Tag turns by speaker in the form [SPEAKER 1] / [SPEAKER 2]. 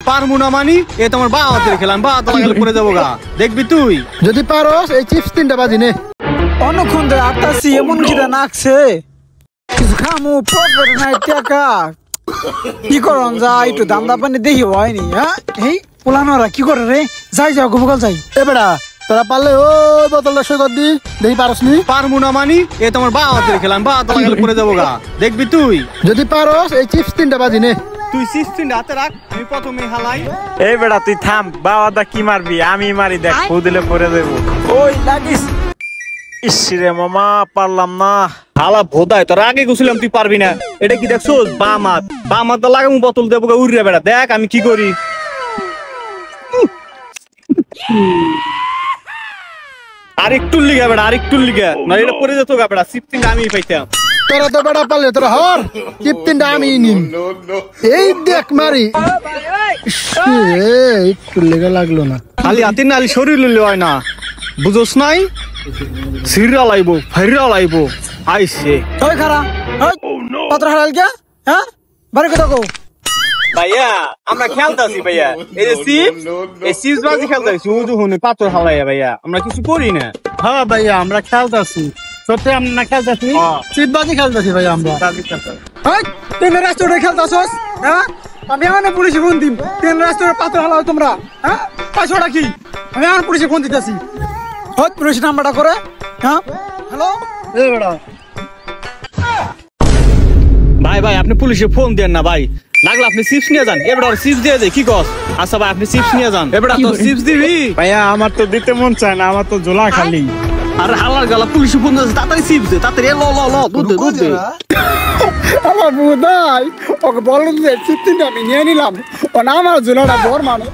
[SPEAKER 1] পারমু না মানি এ তোমার বা হাতের খেলাম বা হাত লাগালে পড়ে যাবো গা দেখবি তুই
[SPEAKER 2] যদি পারোস এই চিপস 3টা বাজি নে
[SPEAKER 3] অনক্ষণ ধরে আটটাছি এমন খিদা নাকছে কিছু খামু পকেটে নাই টাকা কি করন যা একটু দান্দা পানি দেখি হয়নি হ্যাঁ এই পোলানোরা কি করে রে যাই যাও গোপাল যাই
[SPEAKER 2] এ বেড়া তোরা পারলে ও বোতলটা সই কর দি দেখি পারোস নি
[SPEAKER 1] পারমু না মানি এ তোমার বা হাতের খেলাম বা হাত লাগালে পড়ে যাবো গা দেখবি তুই
[SPEAKER 2] যদি পারোস এই চিপস 3টা বাজি নে
[SPEAKER 1] তুই সিস্টেম হাতে রাখ আমি প্রথমে হালাই
[SPEAKER 4] এই বেটা তুই থাম বাবাদা কি মারবি আমি মারি দেখ ফুদিলে পরে দেবো
[SPEAKER 3] ওই লাগিস
[SPEAKER 4] ইসরে মামা পারলাম না
[SPEAKER 1] হালা ভোদায় তোর আগে গুছিলাম তুই পারবি না এটা কি দেখছোস বাম হাত লাগামু বোতল দেবো গা উড়ে বেড়া দেখ আমি কি করি আরেকটু লিগা বেড়া আরেকটু লিগা না এটা পরে যেত গা বেড়া সিস্টেম আমি পাইতাম
[SPEAKER 2] তোরা তো বেড়া পারলে তোরা হর চিপস 3টা আমি নিম এই দেখ মারি একটু লেগে লাগলো না
[SPEAKER 1] খালি হাতে নালি শরীর লইলে হয় না বুঝোস নাই সিরা লাইবো ফাইরা লাইবো আইসে
[SPEAKER 3] ওই খারা ওই পাত্র হারাল কে হ্যাঁ বাড়ি কথা কো
[SPEAKER 1] ভাইয়া আমরা খেলতাছি ভাইয়া এই যে চিপস বাজি খেলতাছি উজু হুনে পাথর হালাইয়া ভাইয়া আমরা কিছু করি না
[SPEAKER 2] হ্যাঁ ভাইয়া আমরা খেলতাছি সত্যি আমরা খেলতাছি চিপস বাজি খেলতাছি ভাইয়া আমরা
[SPEAKER 3] ওই তিন রাষ্ট্রে খেলতাছস হ্যাঁ আমি এখানে পুলিশে ফোন দিম তিন রাষ্ট্রের পাত্র হালাও তোমরা হ্যাঁ পাঁচশোটা কি আমি এখন পুলিশে ফোন দিতেছি ওই পুলিশ নাম্বারটা করে হ্যাঁ হ্যালো
[SPEAKER 2] এই বেড়া
[SPEAKER 1] ভাই ভাই আপনি পুলিশে ফোন দেন না ভাই লাগলে আপনি চিপস নিয়ে যান এবার চিপস দিয়ে দে কি কস আচ্ছা ভাই আপনি চিপস নিয়ে যান এবার তো চিপস দিবি
[SPEAKER 4] ভাইয়া আমার তো দিতে মন চায় না আমার তো ঝোলা খালি
[SPEAKER 1] আর হালার গালা পুলিশে ফোন দিয়েছে তাড়াতাড়ি চিপস দে তাড়াতাড়ি ল ল ল দুধ দে
[SPEAKER 2] আমার বুদাই ওকে বলেন যে চিপস 3টা আমি নিয়ে নিলাম ও না আমার জুলাটা বর মানে